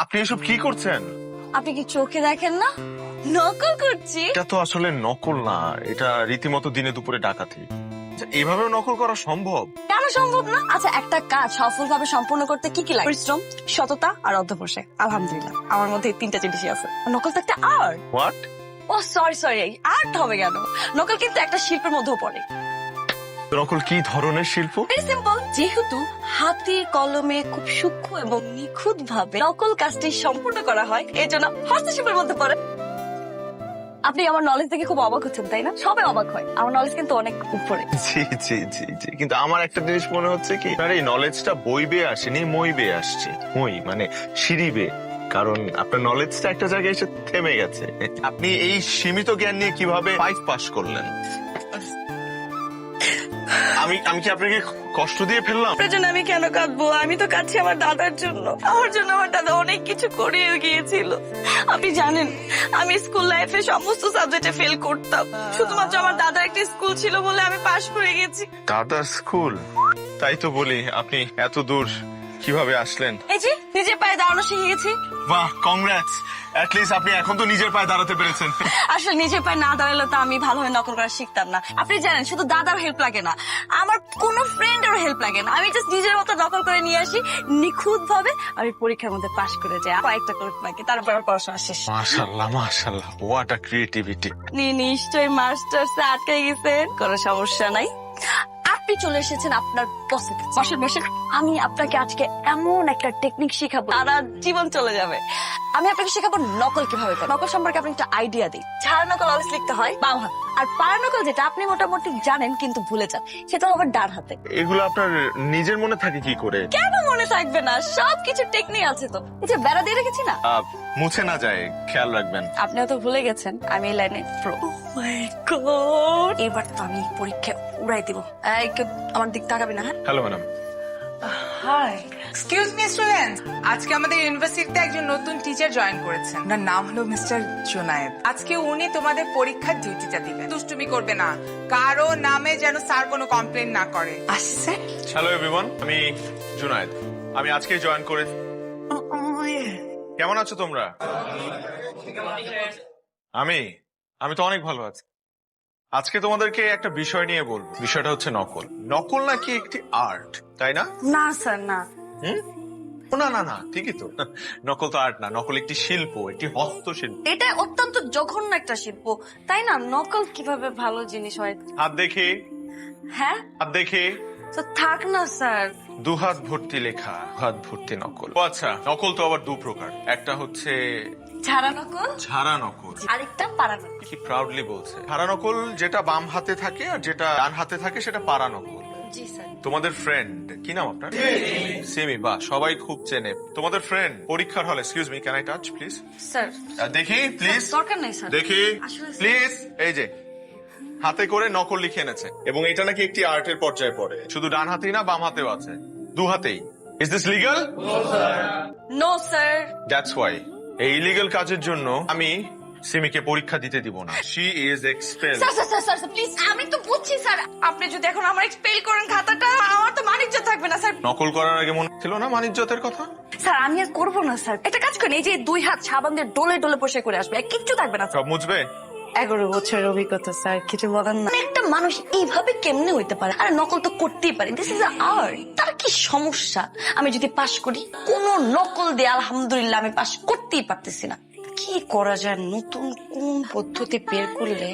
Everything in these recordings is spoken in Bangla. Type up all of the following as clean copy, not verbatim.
আপনি এসব কি করছেন? আপনি কি চোখে দেখেন না নকল করছি? এটা তো আসলে নকল না, এটা রীতিমতো দিনে দুপুরে ডাকাতি। আচ্ছা, এভাবেও নকল করা সম্ভব? কেন সম্ভব না? আচ্ছা, একটা কাজ সফলভাবে সম্পূর্ণ করতে কি কি লাগে? পরিশ্রম, সততা আর অধ্যবসায়। আলহামদুলিল্লাহ আমার মধ্যে এই তিনটা জিনিসই আছে। নকল তো একটা art. What? Oh sorry, art হবে কেন? নকল কিন্তু একটা শিল্পের মধ্যেও পড়ে। নকল কি ধরনের শিল্প? Very simple. যেহেতু হাতে কলমে খুব সূক্ষ্ম এবং নিখুঁত ভাবে নকল কাজটি সম্পূর্ণ করা হয়, এই জন্য হস্তশিল্পের মধ্যে পড়ে। আপনি আমার নলেজ থেকে খুব অবাক হচ্ছেন, তাই না? সবাই অবাক হয়, আমার নলেজ কিন্তু অনেক উপরে। জি জি জি জি, কিন্তু আমার একটা জিনিস মনে হচ্ছে কি, আপনার এই নলেজটা বই বেয়ে আসেনি, মই বেয়ে আসছে। মই মানে সিঁড়ি বেয়ে। কারণ আপনার নলেজটা একটা জায়গায় এসে থেমে গেছে। আপনি এই সীমিত জ্ঞান নিয়ে কিভাবে 5 পাস করলেন? আমি কি আপনাকে কষ্ট দিয়ে ফেললাম? আপনার জন্য আমি কেন কাঁদবো? আমি তো কাঁদছি আমার দাদার জন্য। আমার জন্য আমার দাদা অনেক কিছু করে গিয়েছিল। আপনি জানেন, আমি স্কুল লাইফে সমস্ত সাবজেক্টে ফেল করতাম। শুধুমাত্র আমার দাদার একটা স্কুল ছিল বলে আমি পাশ করে গেছি। দাদার স্কুল? তাই তো বলি, আপনি এত দূর কিভাবে আসলেন? এই যে নিজের পায়ে দাঁড়ানো শিখে গেছি। বাহ, কংগ্রাটস। অ্যাটলিস্ট আপনি এখন তো নিজের পায়ে দাঁড়াতে পেরেছেন। আসলে নিজের পায়ে না দাঁড়ালে তো আমি ভালোভাবে নকল করা শিখতাম না। আপনি জানেন, শুধু দাদার হেল্প লাগে না, আমার কোনো ফ্রেন্ডেরও হেল্প লাগে না। আমি জাস্ট নিজের মতো নকল করে নিয়ে আসি, নিখুঁত ভাবে আমি পরীক্ষার মধ্যে পাশ করে যাই। কয়েকটা করতে লাগে, তারপর আমার পড়াশোনা শেষ। মাশাআল্লাহ মাশাআল্লাহ, হোয়াট আ ক্রিয়েটিভিটি। আপনি নিশ্চয়ই মাস্টার্সে আটকে গেছেন, কোনো সমস্যা নাই। আপনি চলে এসেছেন আপনার বসের কাছে। বসেন। আমি আপনাকে আজকে এমন একটা টেকনিক শিখাবো, সারা জীবন চলে যাবে। আমি আপনাকে শেখাবো নকল কিভাবে করে। নকল সম্পর্কে আপনাকে একটা আইডিয়া দিই। ঝাড় নকল অলওয়েজ লিখতে হয় বাম হাত, আর পাড়া নকল যেটা আপনি মোটামুটি জানেন কিন্তু ভুলে যান, সেটা আবার ডান হাতে। এগুলো আপনার নিজের মনে থাকে কি করে? কেন মনে থাকবে না? সবকিছু টেকনিক আছে তো। এই যে বেড়া দিয়ে রেখেছি না, মুছে না যায়, খেয়াল রাখবেন। আপনিও তো ভুলে গেছেন আমি এই লাইনে প্রো। মাই গড, এবার তো আমি পরীক্ষা উড়াই দিব। এই, কেউ আমার দিক তাকাবি না, হ্যাঁ? Hello madam. Hi, excuse me student. আজকে আমাদের ইউনিভার্সিটিতে একজন নতুন টিচার জয়েন করেছেন। ওনার নাম হলো মিস্টার জুনায়েদ। আজকে উনি তোমাদের পরীক্ষার ডিউটিটা দিবেন। দুষ্টুমি করবে না, কারো নামে যেন স্যার কোনো কমপ্লেন না করে। আসছে। হ্যালো এভরিওয়ান, আমি জুনায়েদ। আমি আজকে জয়েন করে। কেমন আছো তোমরা? আমি তো অনেক ভালো আছি। আজকে তোমাদেরকে একটা বিষয় নিয়ে বলবো। বিষয়টা হচ্ছে নকল। নকল নাকি একটি আর্ট, তাই না? না স্যার, না। হুম? না, ঠিকই তো। নকল তো আর্ট না, নকল একটি শিল্প, একটি হস্তশিল্প। এটা অত্যন্ত জঘন্য একটা শিল্প, তাই না? নকল কিভাবে ভালো জিনিস হয়? হাত দেখে, হ্যাঁ হাত দেখে। তো থাক না স্যার। 2 হাত ভর্তি লেখা, হাত ভর্তি নকল। ও আচ্ছা, নকল তো আবার 2 প্রকার। একটা হচ্ছে ঝাড়া নকল, ঝাড়া নকল। আরেকটা পাড়া নকল। কি প্রাউডলি বলছে। ঝাড়া নকল যেটা বাম হাতে থাকে, আর যেটা ডান হাতে থাকে সেটা পাড়া নকল। জি স্যার। তোমাদের ফ্রেন্ড কি নাম আপনার? সিমি। বাহ, সবাই খুব চেনে। তোমাদের ফ্রেন্ড পরীক্ষার হলে, excuse me, can I touch please? Sir দেখি প্লিজ, দরকার নেই স্যার। দেখি আসলে স্যার- প্লিজ। এই যে হাতে করে নকল লিখে এনেছে, এবং এটা নাকি একটি আর্টের পর্যায়ে পড়ে। শুধু ডান হাতেই না, বাম হাতেও আছে, 2 হাতেই। Is this legal? No sir. That's why এই ইলিগাল কাজের জন্য আমি সিমিকে পরীক্ষা দিতে দিব না। She is expel. Sir please, আমি তো বুঝছি স্যার। আপনি যদি এখন আমার এক্সপেল করেন খাতাটা, আমার তো মানিজ্য থাকবে না স্যার। নকল করার আগে মনে ছিল না মানিজ্যতের কথা? স্যার আমি আর করবো না স্যার। একটা কাজ করেন, এই যে 2 হাত সাবান দিয়ে ডলে ডলে পরিষ্কার করে আসবে, কিচ্ছু থাকবে না। সব মুছবে? 11 বছরের অভিজ্ঞতা স্যার, কিছু বলেন না। একটা মানুষ এইভাবে কেমনে হইতে পারে? আর নকল তো করতেই পারে, দিস ইজ আর্ট। তার কি সমস্যা? আমি যদি পাশ করি, কোন নকল দিয়ে আলহামদুলিল্লাহ আমি পাশ করতেই পারতেছি না। কি করা যায়? নতুন কোন পদ্ধতি বের করলে?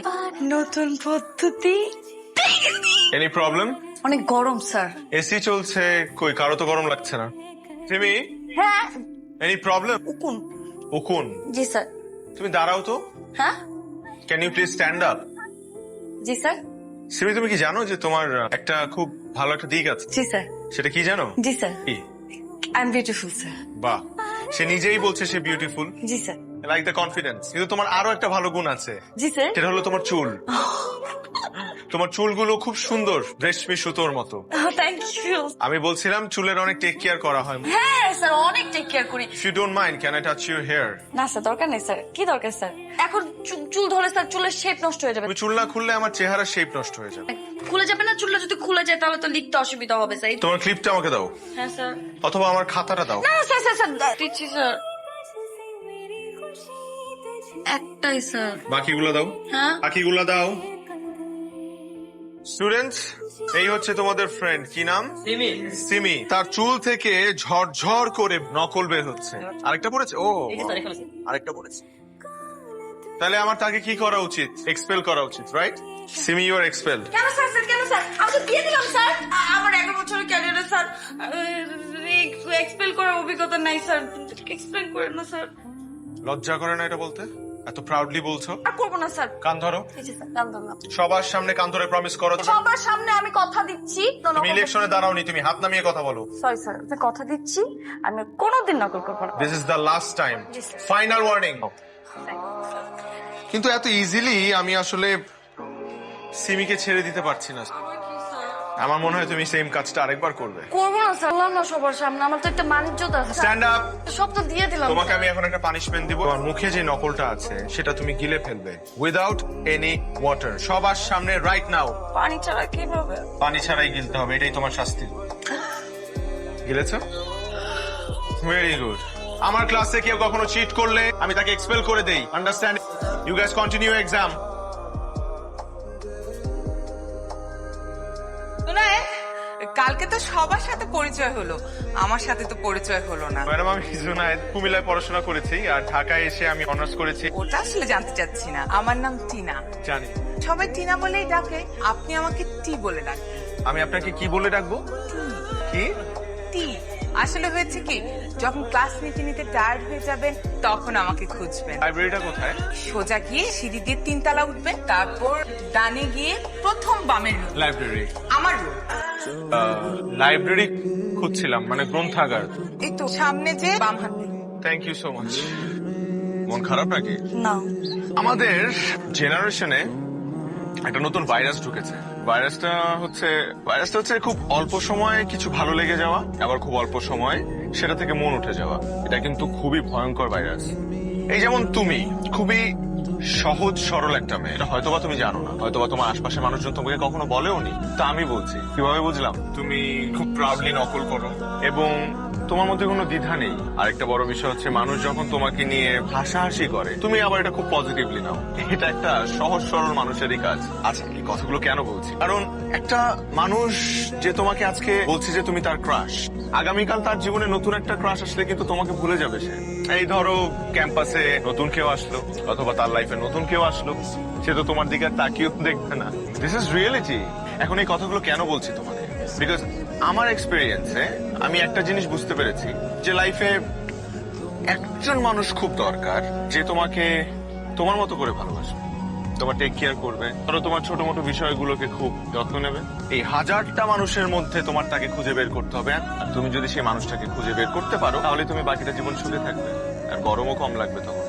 নতুন পদ্ধতি। Any problem? অনেক গরম স্যার। এসি চলছে, কই কারো তো গরম লাগছে না। সিমি, হ্যাঁ। Any problem? উকুন। উকুন? জি স্যার। তুমি দাঁড়াও তো। হ্যাঁ। Can you please stand up? জি স্যার। সিমি, তুমি কি জানো যে তোমার একটা খুব ভালো একটা দিক আছে? জি স্যার। সেটা কি জানো? জি স্যার। কি? I am beautiful sir. বাহ, সে নিজেই বলছে সে বিউটিফুল। জি স্যার। Like the confidence. কিন্তু তোমার আরো একটা ভালো গুণ আছে, জি স্যার। সেটা হলো তোমার চুল। তোমার চুলগুলো খুব সুন্দর, রেশমি সুতোর মতো। Thank you. আমি বলছিলাম চুলের অনেক টেক কেয়ার করা হয়। হ্যাঁ স্যার, অনেক টেক কেয়ার করি। If you don't mind, can I touch your hair? না স্যার, দরকার নেই স্যার। কি দরকার স্যার? এখন চুল ধরে স্যার চুলের শেপ নষ্ট হয়ে যাবে। তুমি চুল না খুললে আমার চেহারা শেপ নষ্ট হয়ে যাবে। খুলে যাবে না? চুলটা যদি খুলে যায় তাহলে তো লিখতে অসুবিধা হবে স্যার। তোমার ক্লিপটা আমাকে দাও, হ্যাঁ স্যার। অথবা আমার খাতাটা দাও। না স্যার দিচ্ছি স্যার। একটাই স্যার। বাকিগুলো দাও, হ্যাঁ বাকিগুলো দাও। স্টুডেন্টস, এই হচ্ছে তোমাদের ফ্রেন্ড, কি নাম? সিমি। তার চুল থেকে ঝরঝর করে নকল বের হচ্ছে। আরেকটা পড়েছে? ও আরেকটা পড়েছে। তাহলে আমার তাকে কি করা উচিত? এক্সপেল করা উচিত, right? Simi, you are expelled. কেন স্যার? কেন স্যার? আমি তো দিয়ে দিলাম স্যার। আমার 11 বছরের ক্যারিয়ারে স্যার এক্সপেল করার অভিজ্ঞতা নাই স্যার। এক্সপ্লেন করেন না স্যার। লজ্জা করে না এটা বলতে? এত প্রাউডলি বলছো। আর করবো না স্যার। কান ধরো। এই যে স্যার, কান ধরলাম। সবার সামনে কান ধরে প্রমিস করো। সবার সামনে আমি কথা দিচ্ছি। তুমি ইলেকশনে দাঁড়াওনি, তুমি হাত নামিয়ে কথা বলো। সরি স্যার, আমি কথা দিচ্ছি আমি কোনোদিন নকল করবো না। This is the last time, final warning. কিন্তু এত ইজিলি আমি আসলে সিমিকে ছেড়ে দিতে পারছি না। আমার মনে হয় তুমি সেম কাজটা আরেকবার করবে। করবো না স্যার, বললাম না সবার সামনে, আমার তো একটা মানিজ্যতা আছে। Stand up. সব তো দিয়ে দিলাম। তোমাকে আমি এখন একটা পানিশমেন্ট দিব। তোমার মুখে যে নকলটা আছে সেটা তুমি গিলে ফেলবে উইদাউট এনি ওয়াটার, সবার সামনে, রাইট নাও। পানি ছাড়া কিভাবে? পানি ছাড়াই গিলতে হবে, এটাই তোমার শাস্তি। গিলেছো? Very good. আমার ক্লাসে কেউ কখনো চিট করলে আমি তাকে এক্সপেল করে দেই, understand? You guys continue exam. কালকে তো সবার সাথে পরিচয় হলো, আমার সাথে তো পরিচয় হলো না। ম্যাডাম, আমি জুনায়েদ, কুমিল্লায় পড়াশোনা করেছি আর ঢাকায় এসে আমি অনার্স করেছি। ওটা আসলে জানতে চাচ্ছি না। আমার নাম টিনা। জানি। সবাই টিনা বলেই ডাকে, আপনি আমাকে টি বলে ডাকেন। আমি আপনাকে কি বলে ডাকবো? কি? টি। আসলে হয়েছে কি, যখন ক্লাস নিতে নিতে টায়ার্ড হয়ে যাবেন তখন আমাকে খুঁজবেন। লাইব্রেরিটা কোথায়? সোজা গিয়ে সিঁড়ি দিয়ে 3 তলা উঠবেন, তারপর ডানে গিয়ে প্রথম বামের রুম। লাইব্রেরি? আমার রুম। লাইব্রেরি খুঁজছিলাম, মানে গ্রন্থাগার। এই তো সামনে যে বাম হাতে। Thank you so much. মন খারাপ নাকি? না। আমাদের জেনারেশনে একটা নতুন ভাইরাস ঢুকেছে। ভাইরাসটা হচ্ছে খুব অল্প সময়ে কিছু ভালো লেগে যাওয়া, আবার খুব অল্প সময় সেটা থেকে মন উঠে যাওয়া। এটা কিন্তু খুবই ভয়ঙ্কর ভাইরাস। এই যেমন তুমি খুবই সহজ সরল একটা মেয়ে, এটা হয়তোবা তুমি জানো না, হয়তোবা তোমার আশপাশের মানুষজন তোমাকে কখনো বলেও নি। তা আমি বলছি, কিভাবে বুঝলাম? তুমি খুব প্রাউডলি নকল করো এবং তোমার মধ্যে কোনো দ্বিধা নেই। আরেকটা বড় বিষয় হচ্ছে, মানুষ যখন তোমাকে নিয়ে হাসাহাসি করে তুমি আবার এটা খুব পজিটিভলি নাও। এটা একটা সহজ সরল মানুষেরই কাজ। আচ্ছা, এই কথাগুলো কেন বলছি? কারণ একটা মানুষ যে তোমাকে আজকে বলছে যে তুমি তার ক্রাশ, আগামীকাল তার জীবনে নতুন একটা ক্রাশ আসলে কিন্তু তোমাকে ভুলে যাবে সে। এই ধরো ক্যাম্পাসে নতুন কেউ আসলো, অথবা তার লাইফে নতুন কেউ আসলো, সে তো তোমার দিকে তাকিয়েও দেখবে না। This is reality. এখন এই কথাগুলো কেন বলছি তোমাকে? বিকজ আমার এক্সপিরিয়েন্সে আমি একটা জিনিস বুঝতে পেরেছি, যে লাইফে একজন মানুষ খুব দরকার যে তোমাকে তোমার মতো করে ভালোবাসবে, তোমার টেক কেয়ার করবে, ধরো তোমার ছোট মোটো বিষয়গুলোকে খুব যত্ন নেবে। এই হাজারটা মানুষের মধ্যে তোমার তাকে খুঁজে বের করতে হবে। আর তুমি যদি সেই মানুষটাকে খুঁজে বের করতে পারো, তাহলে তুমি বাকিটা জীবন সুখে থাকবে আর গরমও কম লাগবে তখন।